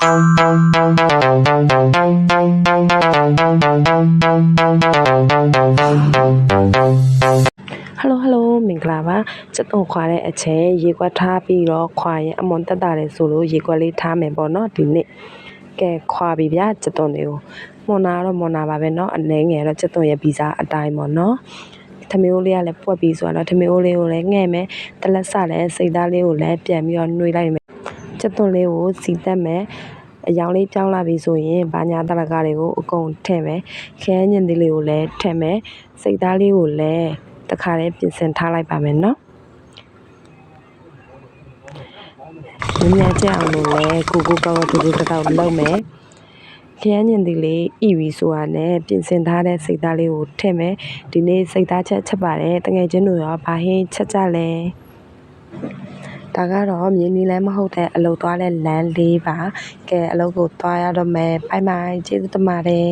Hello မင်္ဂလာပါစက်သွန်ခွာတဲ့အချိန်ရေခွက်ထားပြီးတော့ခွာရင်အမွန်တက်တာတယ်ဆိုလို့ရေခွက်လေးထားမယ်ပေါ့နော်ဒီနေ့ကဲခွာပြီဗျာစက်သွန်လေးကိုမွန်နာတော့မွန်နာပါပဲเนาะအနေငယ်တော့စက်သွန်ရဲ့ဗီဇာအတိုင်းပေါ့နော်ထမင်းအိုးလေးကလည်းပွက်ပြီးဆိုတော့ထမင်းအိုးလေးကိုလည်းငဲ့မယ်တလက်စလည်းစိတ်သားလေးကိုလည်းပြန်ပြီးတော့နှွေလိုက်မယ်စက်သွန်လေးကိုစီတက်မယ်အယောင်လေးပြောင်းလာပြီဆိုရင်ဘာညာတရကားတွေကိုအကုန်ထည့်မယ်ခဲညင်သေးလေးကိုလည်းထည့်မယ်စိတ်သားလေးကိုလည်းတခါလေးပြင်ဆင်ထားလိုက်ပါမယ်เนาะမြင်ကြအောင်လို့လဲကိုကောတူတူတောက်လုပ်မယ်ခရမ်းညင်သေးလေးဤပြီဆိုတာနဲ့ပြင်ဆင်ထားတဲ့စိတ်သားလေးကိုထည့်မယ်ဒီနေ့စိတ်သားချက်ပါတယ်တငယ်ချင်းတို့ရောဘာဟင်းချက်ကြလဲဒါကတော့မြင်းနီလမ်းမဟုတ်တဲ့အလုပ်သွားတဲ့လမ်းလေးပါကဲအလုပ်ကိုသွားရတော့မယ်ဘိုင်ဘိုင်ကျေးဇူးတင်ပါတယ်